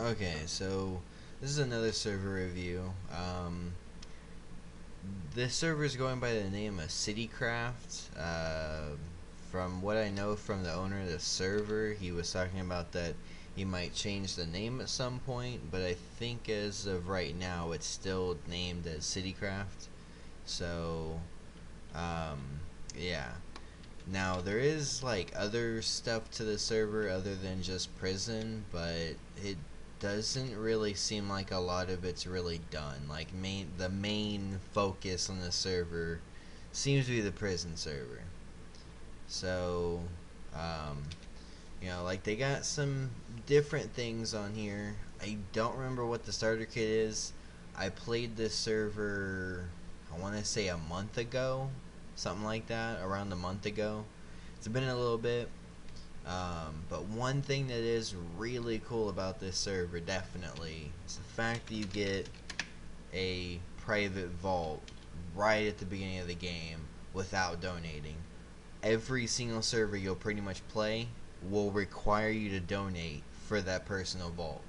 Okay, so this is another server review. This server is going by the name of CityCraft. From what I know from the owner of the server, he was talking about that he might change the name at some point, but I think as of right now, it's still named as CityCraft. So, um, yeah. Now there is like other stuff to the server other than just prison, but it doesn't really seem like a lot of it's really done. Like the main focus on the server seems to be the prison server. So, um, like they got some different things on here. I don't remember what the starter kit is. I played this server, I want to say a month ago, something like that, around a month ago. It's been a little bit. But one thing that is really cool about this server, definitely, is the fact that you get a private vault right at the beginning of the game without donating. Every single server you'll pretty much play will require you to donate for that personal vault.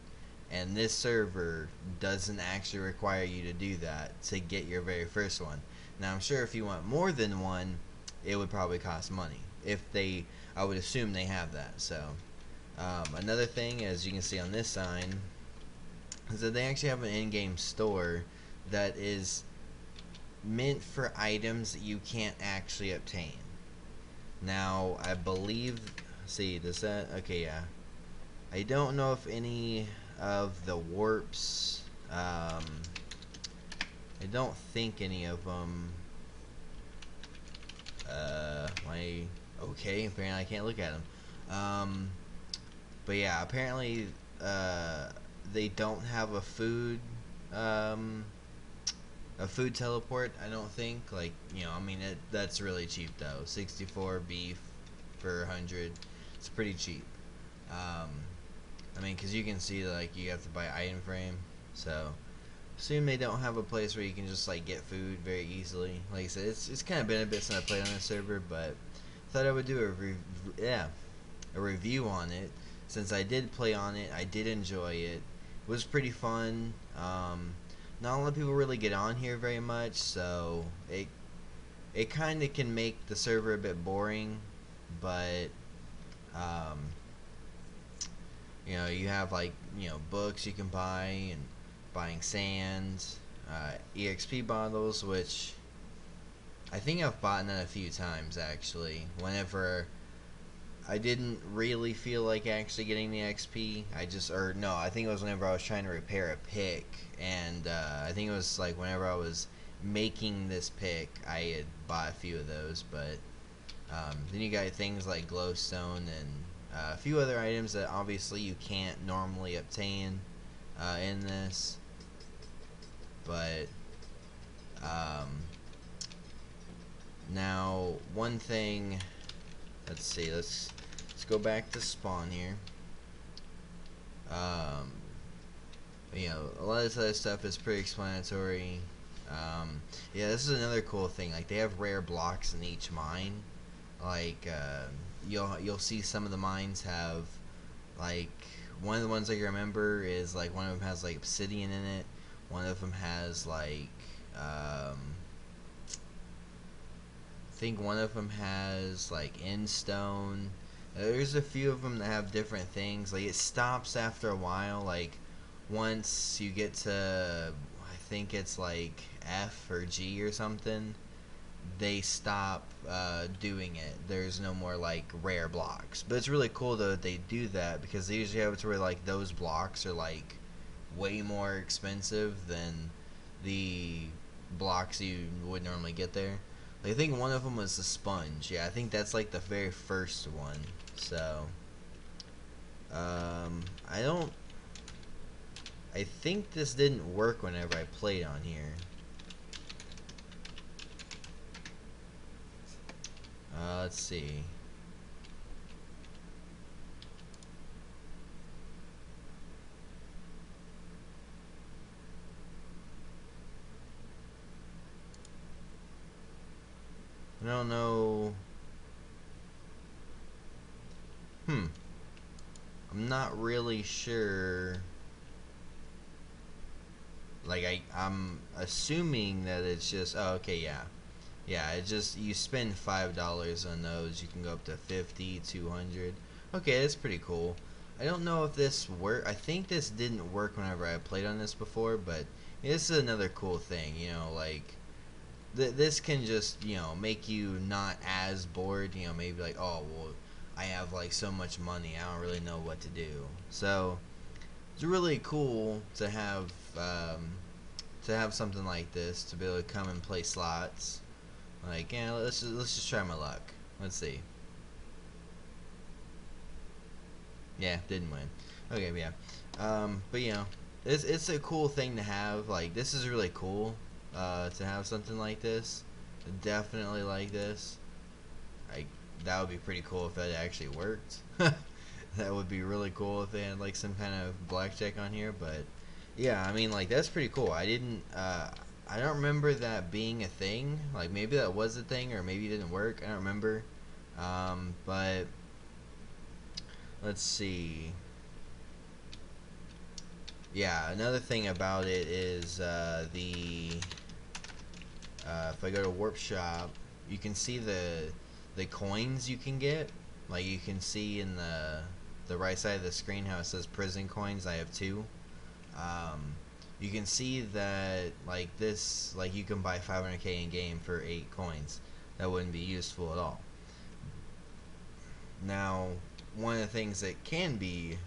And this server doesn't actually require you to do that to get your very first one. Now, I'm sure if you want more than one, it would probably cost money. If they, I would assume they have that. So, another thing, as you can see on this sign, is that they actually have an in-game store that is meant for items that you can't actually obtain. Now, I believe, see, does that, okay, yeah. I don't know if any of the warps, I don't think any of them, okay, apparently I can't look at them. But yeah, apparently, they don't have um, a food teleport, I don't think. Like, I mean, that's really cheap though. 64 beef for 100. It's pretty cheap. Um, I mean, because you can see, like, you have to buy item frame. So, assume they don't have a place where you can just, like, get food very easily. Like I said, it's kind of been a bit since I played on this server, but thought I would do a review on it. Since I did play on it, I did enjoy it. It was pretty fun. Not a lot of people really get on here very much, so it kind of can make the server a bit boring, but um, you have like books you can buy and buying sand, EXP bottles, which I think I've bought that a few times actually. Whenever I didn't really feel like actually getting the XP. Or no, I think it was whenever I was trying to repair a pick, and I think it was like whenever I was making this pick, I had bought a few of those. But then you got things like glowstone and a few other items that obviously you can't normally obtain in this. But um, now one thing. Let's see. Let's go back to spawn here. Um, a lot of this other stuff is pretty explanatory. Yeah, this is another cool thing. Like, they have rare blocks in each mine. Like, you'll see some of the mines have, like, one of the ones I remember is, like, one of them has, like, obsidian in it. One of them has, like, I think one of them has, like, end stone. There's a few of them that have different things. Like, it stops after a while. Like, once you get to, I think it's like F or G or something, they stop doing it. There's no more like rare blocks. But it's really cool though that they do that, because they usually have it to where like those blocks are like way more expensive than the blocks you would normally get there. Like, I think one of them was the sponge. Yeah, I think that's like the very first one. So, I don't. I think this didn't work whenever I played on here. Let's see. I don't know. I'm not really sure. Like I'm assuming that it's just, oh, okay, yeah. Yeah, it just, you spend $5 on those, you can go up to 50, 200. Okay, that's pretty cool. I don't know if this I think this didn't work whenever I played on this before, but this is another cool thing, you know, like this can just, you know, make you not as bored, you know, maybe like, oh, well, I have like so much money, I don't really know what to do. So, it's really cool to have something like this, to be able to come and play slots. Like, yeah, let's just try my luck. Let's see. Yeah, didn't win. Okay, yeah. But you know, it's a cool thing to have. Like, this is really cool. To have something like this. Definitely like this. Like, that would be pretty cool if that actually worked. That would be really cool if they had like some kind of blackjack on here. But yeah, I mean, like, that's pretty cool. I don't remember that being a thing. Like, maybe that was a thing, or maybe it didn't work. I don't remember. But let's see. Yeah, another thing about it is if I go to Warp Shop, you can see the coins you can get. Like, you can see in the right side of the screen how it says prison coins. I have 2. You can see that, like, this, like, you can buy 500k in game for 8 coins. That wouldn't be useful at all. Now, one of the things that can be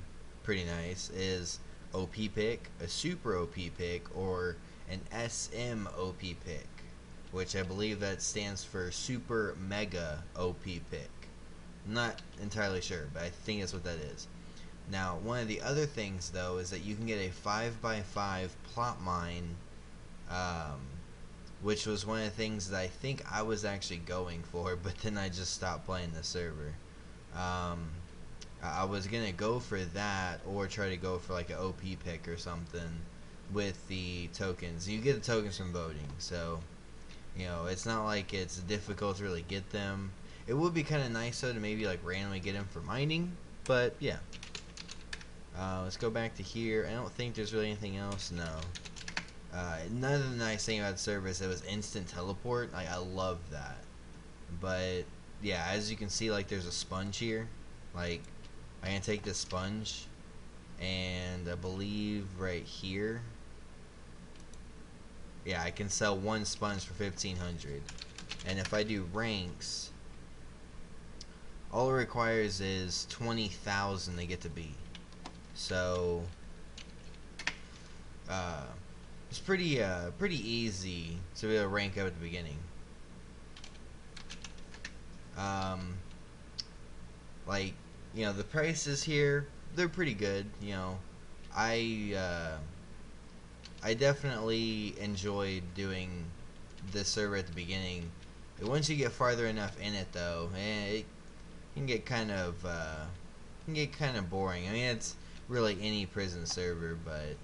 pretty nice is OP pick, a super OP pick, or an SM OP pick, which I believe that stands for super mega OP pick. I'm not entirely sure, but I think that's what that is. Now, one of the other things, though, is that you can get a 5x5 plot mine, which was one of the things that I think I was actually going for, but then I just stopped playing the server. I was going to go for that, or try to go for like an OP pick or something with the tokens. You get the tokens from voting, so, you know, it's not like it's difficult to really get them. It would be kind of nice, though, to maybe like randomly get them for mining, but yeah. Let's go back to here. I don't think there's really anything else. No. Another nice thing about the server is it was instant teleport. I love that. But yeah, as you can see, like, there's a sponge here. Like, I can take this sponge, and I believe right here, yeah, I can sell 1 sponge for 1,500. And if I do ranks, all it requires is 20,000 to get to B. So it's pretty easy to be able to rank up at the beginning. Like, you know, the prices here, they're pretty good. You know, I definitely enjoyed doing this server at the beginning. Once you get farther enough in it, though, it can get kind of boring. I mean, it's really any prison server, but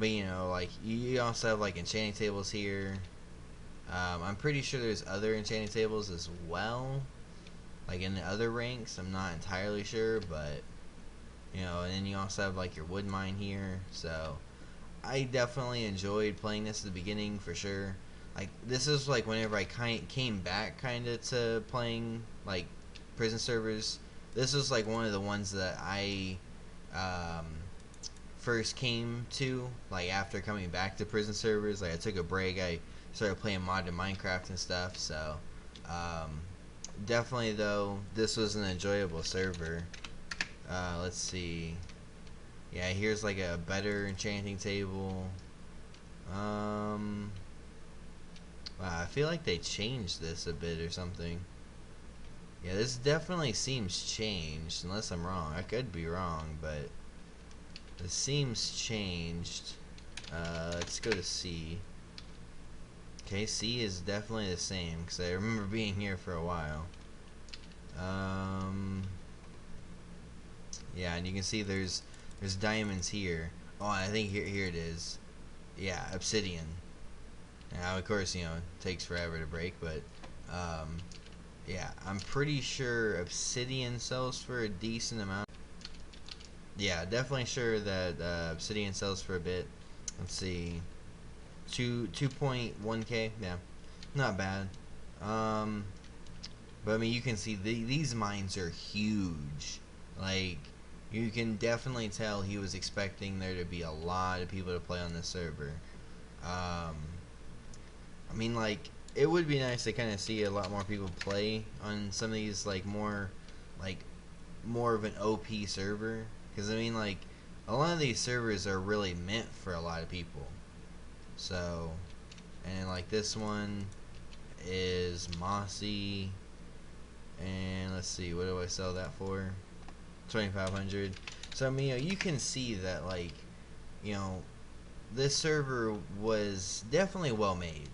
you know, like, you also have like enchanting tables here. I'm pretty sure there's other enchanting tables as well, like in the other ranks. I'm not entirely sure, but you know, and then you also have like your wood mine here. So I definitely enjoyed playing this at the beginning for sure. Like, this is like whenever I came back kind of to playing like prison servers. This was like one of the ones that I first came to, like, after coming back to prison servers. Like, I took a break, I started playing modded Minecraft and stuff. So definitely, though, this was an enjoyable server. Let's see. Yeah, here's like a better enchanting table. Wow, I feel like they changed this a bit or something. Yeah, this definitely seems changed, unless I'm wrong. I could be wrong, but it seems changed. Let's go to C. Okay, C is definitely the same, because I remember being here for a while. Yeah, and you can see there's diamonds here. Oh, I think here it is. Yeah, obsidian. Now, of course, you know, it takes forever to break, but Yeah, I'm pretty sure Obsidian sells for a decent amount. Yeah, definitely sure that Obsidian sells for a bit. Let's see, 2.1k. Yeah, not bad. Um, but I mean, you can see these mines are huge. Like, you can definitely tell he was expecting there to be a lot of people to play on this server. Um, I mean, like, it would be nice to kind of see a lot more people play on some of these, like more of an OP server. Because I mean, like, a lot of these servers are really meant for a lot of people. So, and like this one is mossy, and let's see, what do I sell that for? 2,500. So I mean, you can see that, like, you know, this server was definitely well made.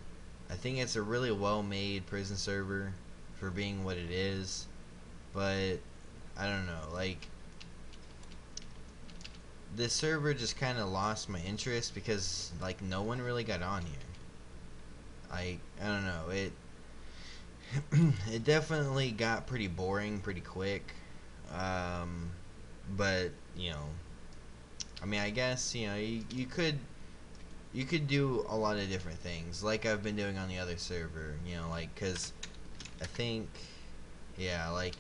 I think it's a really well made prison server for being what it is. But I don't know, like, this server just kind of lost my interest because, like, no one really got on here. I don't know, it definitely got pretty boring pretty quick. Um, but you know, I mean, I guess you could do a lot of different things like I've been doing on the other server. You know, like, cause I think, yeah, like,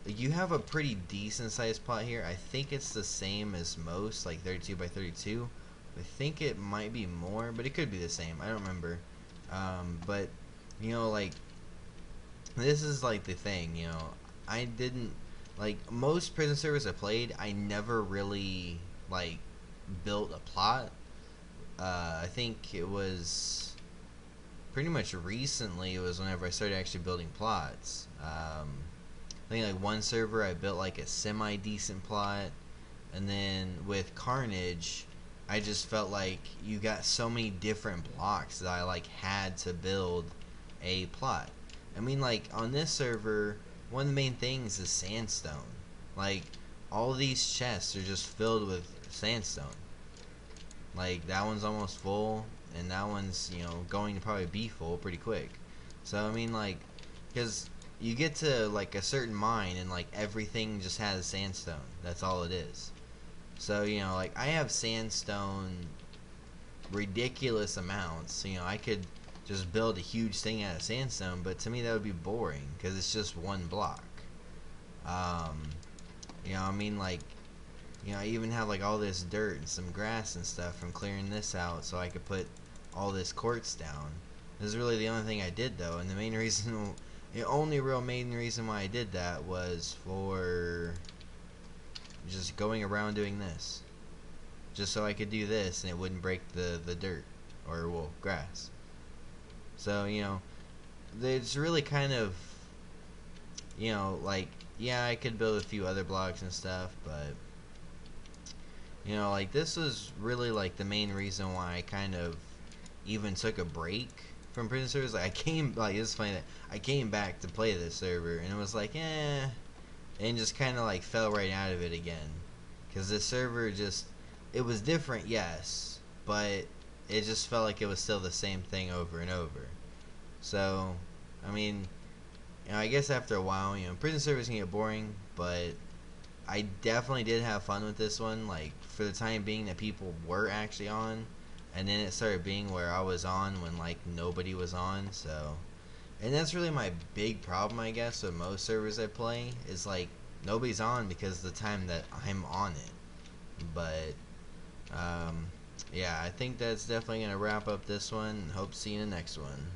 you have a pretty decent sized plot here. I think it's the same as most, like 32 by 32. I think it might be more, but it could be the same. I don't remember. But you know, like, this is like the thing. You know, I didn't like most prison servers I played. I never really like built a plot. I think it was pretty much recently. It was whenever I started actually building plots. I think like one server I built like a semi decent plot, and then with Carnage, I just felt like you got so many different blocks that I like had to build a plot. I mean, like, on this server, one of the main things is sandstone. Like, all these chests are just filled with sandstone. Like, that one's almost full, and that one's, you know, going to probably be full pretty quick. So I mean, like, because you get to like a certain mine and like everything just has sandstone. That's all it is. So you know, like, I have sandstone ridiculous amounts. You know, I could just build a huge thing out of sandstone, but to me that would be boring because it's just one block. Um, you know, I mean, like, you know, I even have like all this dirt and some grass and stuff from clearing this out so I could put all this quartz down. This is really the only thing I did though, and the main reason, the only real main reason why I did that was for just going around doing this. Just so I could do this and it wouldn't break the dirt, or, well, grass. So, you know, it's really kind of, you know, like, yeah, I could build a few other blocks and stuff, but, you know, like, this was really, like, the main reason why I kind of even took a break from prison servers. Like, I came, like, it's funny that I came back to play this server, and it was like, and just kind of, like, fell right out of it again. Because this server just, it was different, yes, but it just felt like it was still the same thing over and over. So, I mean, you know, I guess after a while, you know, prison servers can get boring, but I definitely did have fun with this one. Like, for the time being that people were actually on, and then it started being where I was on when like nobody was on. So, and that's really my big problem, I guess, with most servers I play is like nobody's on because of the time that I'm on it. But yeah, I think that's definitely gonna wrap up this one. Hope to see you in the next one.